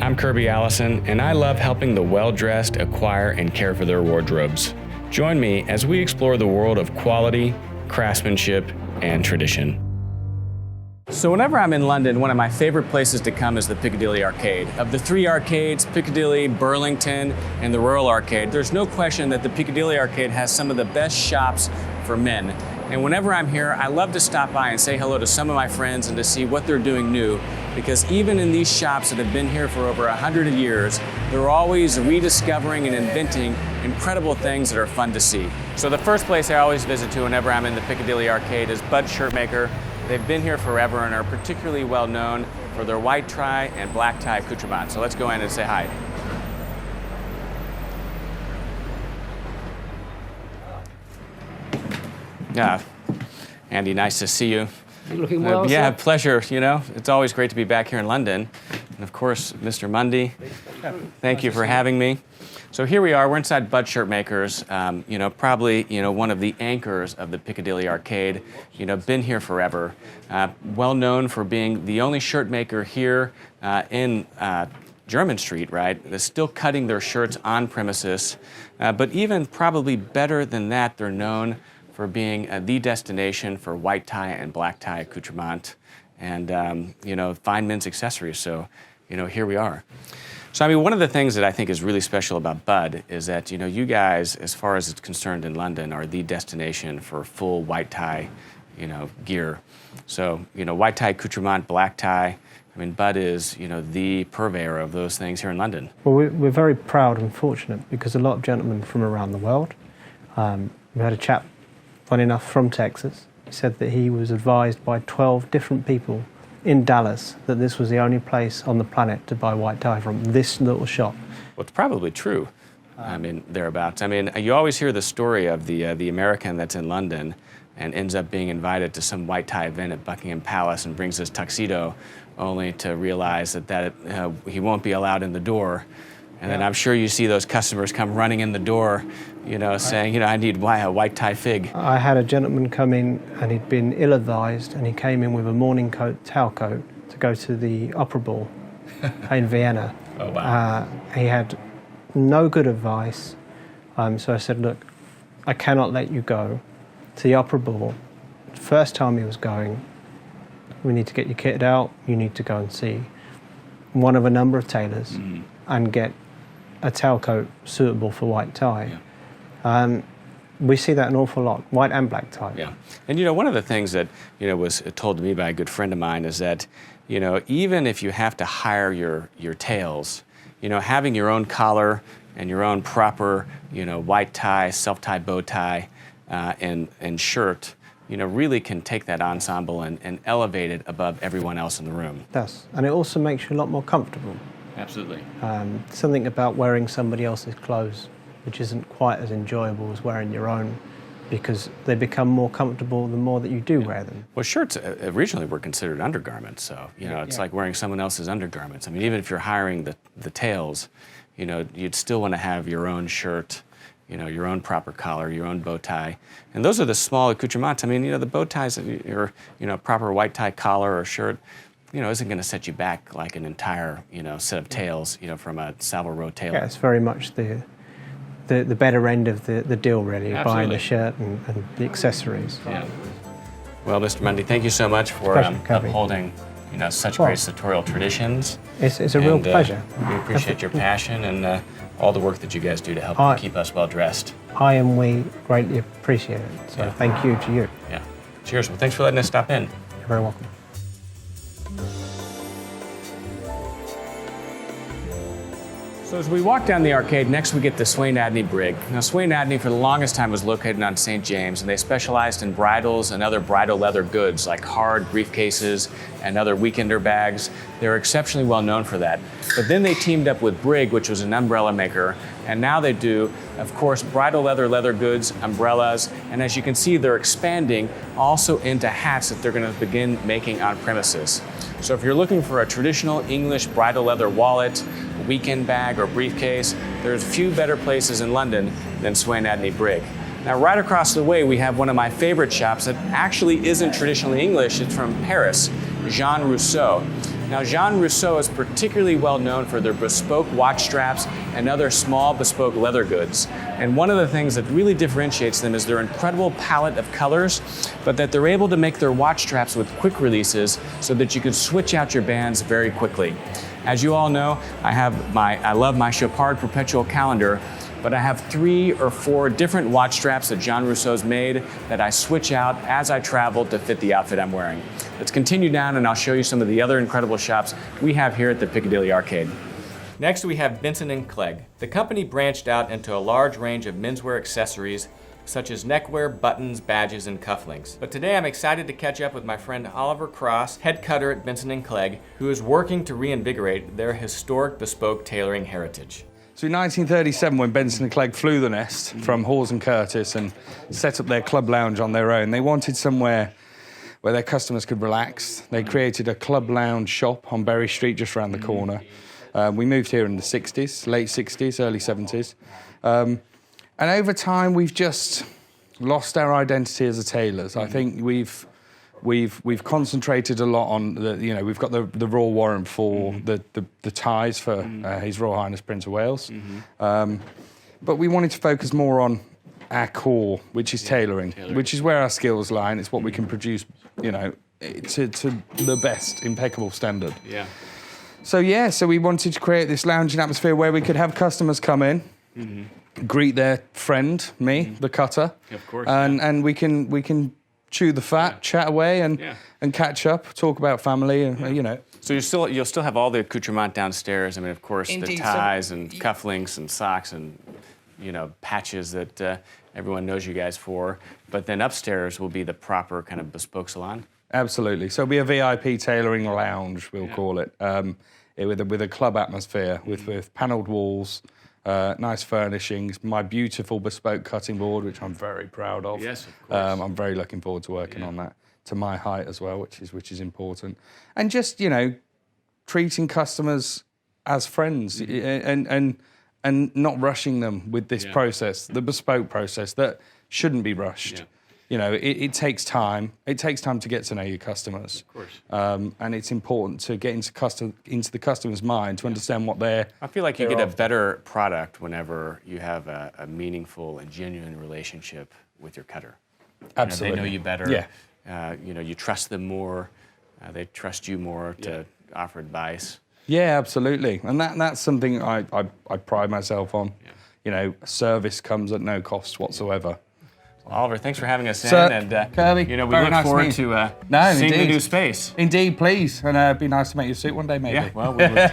I'm Kirby Allison, and I love helping the well-dressed acquire and care for their wardrobes. Join me as we explore the world of quality, craftsmanship, and tradition. So whenever I'm in London, one of my favorite places to come is the Piccadilly Arcade. Of the three arcades, Piccadilly, Burlington, and the Royal Arcade, there's no question that the Piccadilly Arcade has some of the best shops for men. And whenever I'm here, I love to stop by and say hello to some of my friends and to see what they're doing new, because even in these shops that have been here for over 100 years, they're always rediscovering and inventing incredible things that are fun to see. So the first place I always visit to whenever I'm in the Piccadilly Arcade is Bud's Shirtmaker. They've been here forever and are particularly well known for their white tie and black tie accoutrements. So let's go in and say hi. Yeah, Andy, nice to see you. You're looking well, yeah, sir. Pleasure. You know, it's always great to be back here in London. And of course, Mr. Mundy, thank you for having me. So here we are, we're inside Bud's Shirtmakers, probably, one of the anchors of the Piccadilly Arcade, been here forever. Well known for being the only shirt maker here in Jermyn Street, right? They're still cutting their shirts on premises. But even probably better than that, they're known for being the destination for white tie and black tie accoutrement and, fine men's accessories. So, here we are. So, I mean, one of the things that I think is really special about Bud is that, you guys, as far as it's concerned in London, are the destination for full white tie, gear. So, white tie accoutrement, black tie. I mean, Bud is, the purveyor of those things here in London. Well, we're very proud and fortunate because a lot of gentlemen from around the world. We had a chap, funny enough, from Texas. He said that he was advised by 12 different people in Dallas that this was the only place on the planet to buy white tie from, this little shop. Well, it's probably true. I mean, thereabouts. I mean, you always hear the story of the American that's in London and ends up being invited to some white tie event at Buckingham Palace and brings his tuxedo only to realize that he won't be allowed in the door. And then I'm sure you see those customers come running in the door, saying, I need a white tie fig. I had a gentleman come in and he'd been ill-advised and he came in with a morning coat, towel coat, to go to the opera ball in Vienna. Oh, wow. He had no good advice. So I said, look, I cannot let you go to the opera ball. First time he was going, we need to get you kitted out. You need to go and see one of a number of tailors and get a towel coat suitable for white tie. Yeah. We see that an awful lot, white and black tie. Yeah, and one of the things that was told to me by a good friend of mine is that even if you have to hire your tails, having your own collar and your own proper white tie, self-tie bow tie, and shirt, really can take that ensemble and elevate it above everyone else in the room. It does, and it also makes you a lot more comfortable. Absolutely. Something about wearing somebody else's clothes, which isn't quite as enjoyable as wearing your own, because they become more comfortable the more that you do wear them. Well, shirts originally were considered undergarments, so it's like wearing someone else's undergarments. I mean, even if you're hiring the tails, you'd still want to have your own shirt, your own proper collar, your own bow tie. And those are the small accoutrements. I mean, the bow ties, your proper white tie collar or shirt, isn't going to set you back like an entire, set of tails, from a Savile Row tailor. Yeah, it's very much the better end of the deal, really, Absolutely. Buying the shirt and the accessories. Yeah. Well, Mr. Mundy, thank you so much for upholding, such great sartorial traditions. It's a real pleasure. We appreciate your passion and all the work that you guys do to help keep us well dressed. I and we greatly appreciate it. So thank you to you. Yeah. Cheers. Well, thanks for letting us stop in. You're very welcome. So as we walk down the arcade, next we get to Swaine, Adeney, Brigg. Now, Swaine, Adeney for the longest time was located on St. James, and they specialized in bridles and other bridal leather goods like hard briefcases and other weekender bags. They're exceptionally well known for that. But then they teamed up with Brigg, which was an umbrella maker, and now they do, of course, bridal leather goods, umbrellas, and as you can see, they're expanding also into hats that they're going to begin making on premises. So if you're looking for a traditional English bridal leather wallet, weekend bag, or briefcase, there's few better places in London than Swaine, Adeney, Brigg. Now, right across the way, we have one of my favorite shops that actually isn't traditionally English. It's from Paris, Jean Rousseau. Now, Jean Rousseau is particularly well known for their bespoke watch straps and other small bespoke leather goods. And one of the things that really differentiates them is their incredible palette of colors, but that they're able to make their watch straps with quick releases so that you can switch out your bands very quickly. As you all know, I love my Chopard perpetual calendar, but I have 3 or 4 different watch straps that Jean Rousseau's made that I switch out as I travel to fit the outfit I'm wearing. Let's continue down and I'll show you some of the other incredible shops we have here at the Piccadilly Arcade. Next we have Benson Clegg. The company branched out into a large range of menswear accessories such as neckwear, buttons, badges, and cufflinks. But today I'm excited to catch up with my friend Oliver Cross, head cutter at Benson Clegg, who is working to reinvigorate their historic bespoke tailoring heritage. So in 1937, when Benson Clegg flew the nest from Hawes and Curtis and set up their club lounge on their own, they wanted somewhere where their customers could relax. They created a club lounge shop on Berry Street, just around the corner. We moved here in the 60s, late 60s, early 70s. And over time, we've just lost our identity as a tailors. I think we've concentrated a lot on we've got the royal warrant for the ties for His Royal Highness Prince of Wales, but we wanted to focus more on our core, which is tailoring, which is where our skills lie, and it's what we can produce, to the best impeccable standard. Yeah. So we wanted to create this lounging atmosphere where we could have customers come in, greet their friend, me, the cutter, of course, and we can chew the fat, chat away, and catch up, talk about family, and So you'll still have all the accoutrement downstairs. I mean, of course, Indeed, the ties and cufflinks and socks and patches that everyone knows you guys for. But then upstairs will be the proper kind of bespoke salon. Absolutely. So it'll be a VIP tailoring lounge, we'll call it, with a club atmosphere, with panelled walls. Nice furnishings, my beautiful bespoke cutting board, which I'm very proud of. Yes, of course. I'm very looking forward to working on that to my height as well, which is important. And just treating customers as friends and not rushing them with this process, the bespoke process that shouldn't be rushed. Yeah. It takes time. It takes time to get to know your customers. Of course. And it's important to get into the customer's mind to understand what they're... I feel like you get a better product whenever you have a meaningful and genuine relationship with your cutter. Absolutely. They know you better. Yeah. You trust them more. They trust you more to offer advice. Yeah, absolutely. And that's something I pride myself on. Yeah. Service comes at no cost whatsoever. Oliver, thanks for having us in. Sir, And Kirby, we very look nice forward to to seeing the new space. Indeed, please. And it'd be nice to make you a suit one day, maybe. Yeah, well, we'd love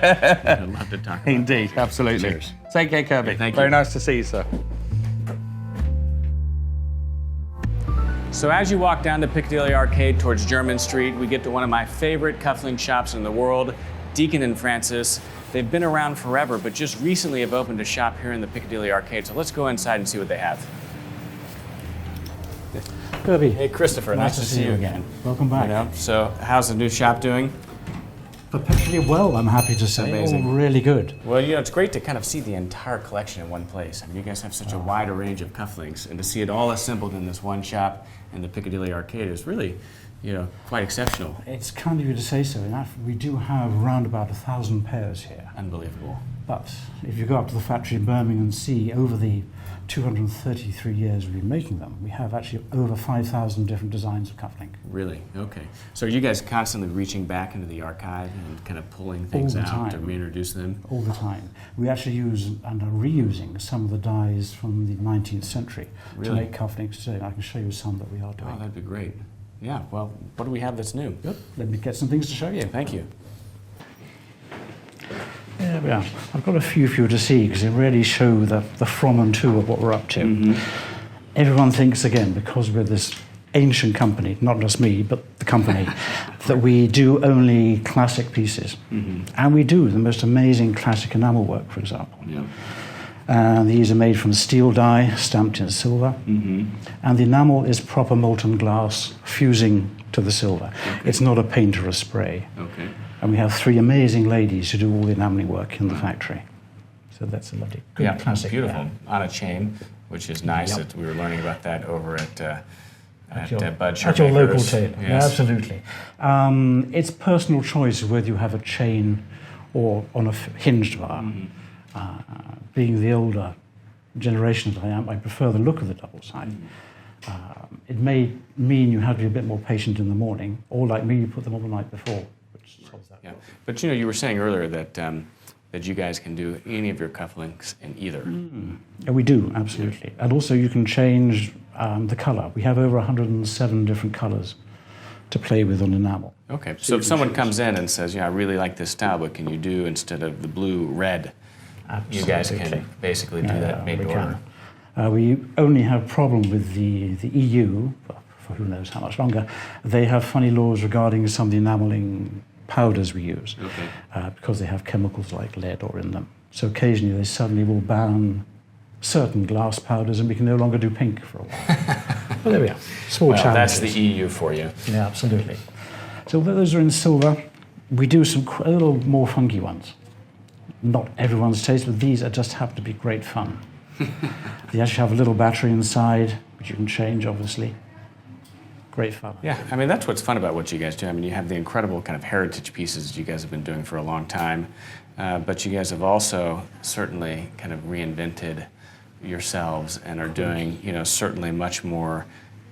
to talk about it. Indeed, absolutely. Cheers. Take care, Kirby. Thank you. Very nice to see you, sir. So as you walk down to Piccadilly Arcade towards Jermyn Street, we get to one of my favorite cufflink shops in the world, Deakin Francis. They've been around forever, but just recently have opened a shop here in the Piccadilly Arcade. So let's go inside and see what they have. Kirby. Hey, Christopher, nice to see you again. Welcome back. So how's the new shop doing? Perpetually well, I'm happy to say. Amazing. All really good. Well, it's great to kind of see the entire collection in one place. I mean, you guys have such a wide range of cufflinks, and to see it all assembled in this one shop in the Piccadilly Arcade is really, quite exceptional. It's kind of you to say so. In fact, we do have around about 1,000 pairs here. Unbelievable. But if you go up to the factory in Birmingham and see over the 233 years we've been making them, we have actually over 5,000 different designs of cufflink. Really? Okay. So are you guys constantly reaching back into the archive and kind of pulling things out to reintroduce them? All the time. We actually use and are reusing some of the dyes from the 19th century to make cufflinks today. I can show you some that we are doing. Oh, that'd be great. Yeah, well, what do we have that's new? Good. Let me get some things to show you. Thank you. There we are. I've got a few for you to see because they really show the from and to of what we're up to. Mm-hmm. Everyone thinks, again, because we're this ancient company, not just me, but the company, that we do only classic pieces. Mm-hmm. And we do, the most amazing classic enamel work, for example. Yeah. And these are made from steel die, stamped in silver. Mm-hmm. And the enamel is proper molten glass fusing to the silver. Okay. It's not a paint or a spray. Okay. And we have 3 amazing ladies who do all the enameling work in the factory. So that's a lovely, good classic. Beautiful. On a chain, which is nice. Yep. We were learning about that over at at Bud Shirtmakers. At your local tailor, Yes. yeah, absolutely. It's personal choice whether you have a chain or on a hinged bar. Being the older generation that I am, I prefer the look of the double side. It may mean you have to be a bit more patient in the morning, or like me, you put them on the night before, which solves that problem. But you were saying earlier that that you guys can do any of your cufflinks in either. Yeah, we do, absolutely. And also you can change the colour. We have over 107 different colours to play with on enamel. Okay, so if someone comes in and says, I really like this style, but can you do, instead of the blue, red? Absolutely. You guys can basically do that made to we order. can. We only have problem with the EU, for who knows how much longer. They have funny laws regarding some of the enamelling powders we use, because they have chemicals like lead or in them. So occasionally they suddenly will ban certain glass powders and we can no longer do pink for a while. But there we are, small challenges. That's the EU for you. Yeah, absolutely. So those are in silver. We do some a little more funky ones. Not everyone's taste, but these are just happen to be great fun. They actually have a little battery inside, which you can change, obviously. Great fun. Yeah, I mean, that's what's fun about what you guys do. I mean, you have the incredible kind of heritage pieces that you guys have been doing for a long time, but you guys have also certainly kind of reinvented yourselves and are doing, certainly much more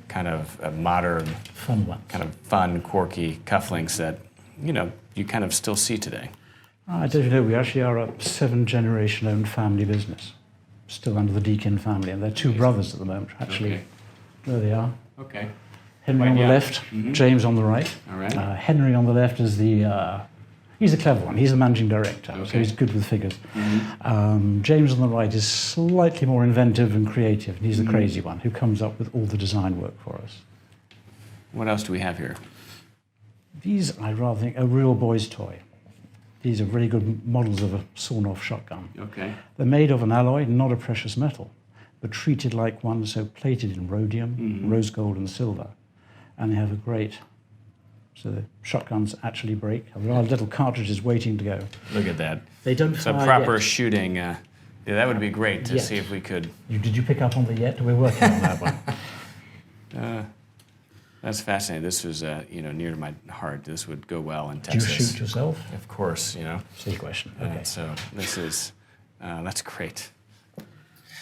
kind of modern, Fun ones. kind of fun, quirky cufflinks that, you kind of still see today. I don't know, we actually are a 7-generation-owned family business, still under the Deakin family, and they're two brothers at the moment, actually. Okay. There they are. Okay. Henry Right, on the yeah. left, James on the right. All right. Henry on the left is he's a clever one. He's the managing director, so Okay. he's good with figures. James on the right is slightly more inventive and creative, and he's the crazy one who comes up with all the design work for us. What else do we have here? These, I rather think, are real boys' toy. These are really good models of a sawn-off shotgun. Okay. They're made of an alloy, not a precious metal, but treated like one, so plated in rhodium, rose gold and silver. And they have a great, so the shotguns actually break. There are little cartridges waiting to go. Look at that. They don't So fire proper yet. shooting, yeah, that would be great to Yet. see if we could. Did you pick up on the yet? We're working on that one. That's fascinating. This was, near to my heart. This would go well in Do you Texas. shoot yourself? Of course, Silly question. Okay. So this is, that's great.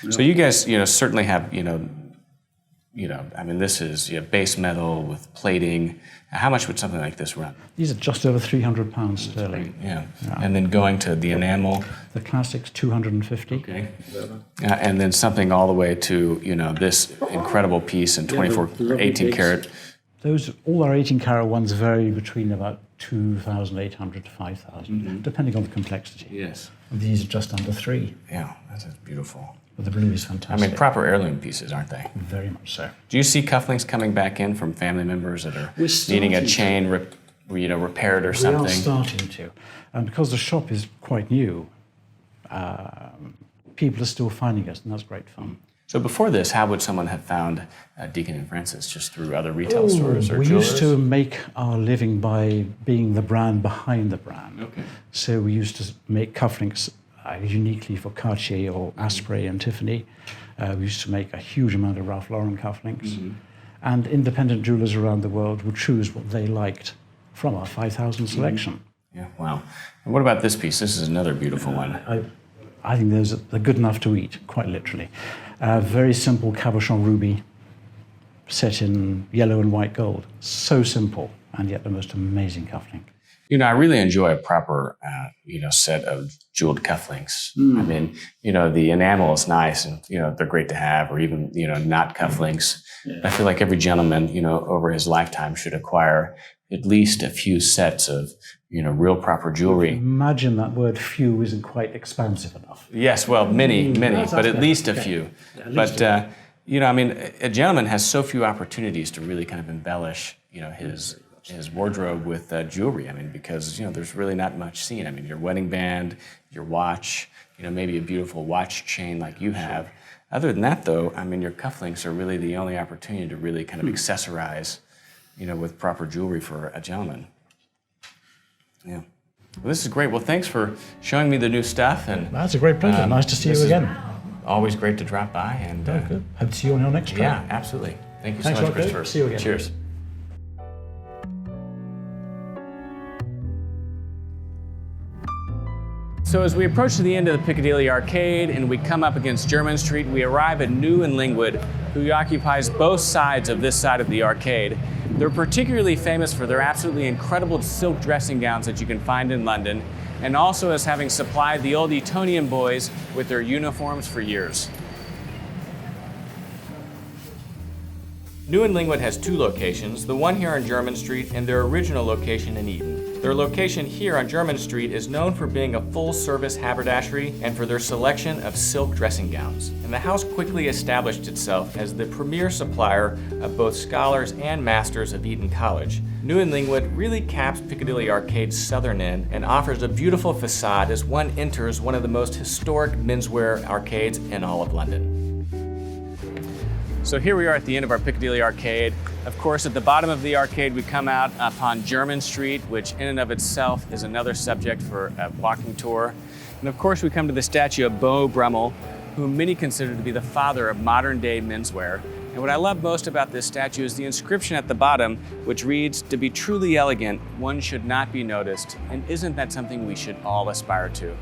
So you guys, certainly have, I mean, this is base metal with plating. How much would something like this run? These are just over £300 sterling. Yeah. And then going to the enamel. The classics, 250. Okay. And then something all the way to, this incredible piece in 24 or 18 karat. All our 18-carat ones vary between about 2,800 to 5,000, depending on the complexity. Yes. And these are just under 3. Yeah, that's beautiful. But the blue is I fantastic. mean, proper heirloom pieces, aren't they? Very much so. Do you see cufflinks coming back in from family members that are needing a chain repaired or something? We are starting to. And because the shop is quite new, people are still finding us, and that's great fun. So before this, how would someone have found Deakin Francis? Just through other retail stores or We jewelers? used to make our living by being the brand behind the brand. Okay. So we used to make cufflinks uniquely for Cartier or Asprey and Tiffany. We used to make a huge amount of Ralph Lauren cufflinks. And independent jewelers around the world would choose what they liked from our 5,000 selection. Yeah, wow. And what about this piece? This is another beautiful one. I think those are good enough to eat, quite literally. Very simple cabochon ruby set in yellow and white gold. So simple, and yet the most amazing cufflink. I really enjoy a proper, set of jeweled cufflinks. I mean, the enamel is nice and, they're great to have, or even, not cufflinks. Yeah. I feel like every gentleman, over his lifetime should acquire at least a few sets of, real proper jewelry. Imagine that word few isn't quite expansive enough. Yes, well, many, but at least a few. Yeah, but, I mean, a gentleman has so few opportunities to really kind of embellish, his wardrobe with jewelry. I mean, because, there's really not much seen. I mean, your wedding band, your watch, maybe a beautiful watch chain like you have. Other than that, though, I mean, your cufflinks are really the only opportunity to really kind of accessorize, with proper jewelry for a gentleman. Yeah. Well, this is great. Well, thanks for showing me the new stuff. And That's a great pleasure. Nice to see you again. Always great to drop by. And Good. Hope to see you on your next trip. yeah, absolutely. Thank you Thanks so a much, lot, Dave. Christopher. See you again. Cheers. So as we approach the end of the Piccadilly Arcade and we come up against Jermyn Street, we arrive at New in Lingwood, who occupies both sides of this side of the arcade. They're particularly famous for their absolutely incredible silk dressing gowns that you can find in London, and also as having supplied the old Etonian boys with their uniforms for years. New in Lingwood has two locations, the one here on Jermyn Street and their original location in Eden. Their location here on Jermyn Street is known for being a full-service haberdashery and for their selection of silk dressing gowns. And the house quickly established itself as the premier supplier of both scholars and masters of Eton College. New in Lingwood really caps Piccadilly Arcade's southern end and offers a beautiful facade as one enters one of the most historic menswear arcades in all of London. So here we are at the end of our Piccadilly Arcade. Of course, at the bottom of the arcade, we come out upon Jermyn Street, which in and of itself is another subject for a walking tour. And of course, we come to the statue of Beau Brummel, whom many consider to be the father of modern day menswear. And what I love most about this statue is the inscription at the bottom, which reads, "To be truly elegant, one should not be noticed, and isn't that something we should all aspire to?"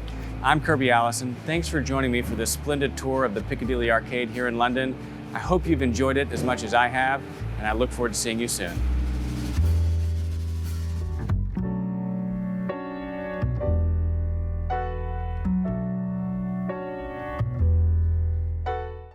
I'm Kirby Allison. Thanks for joining me for this splendid tour of the Piccadilly Arcade here in London. I hope you've enjoyed it as much as I have, and I look forward to seeing you soon.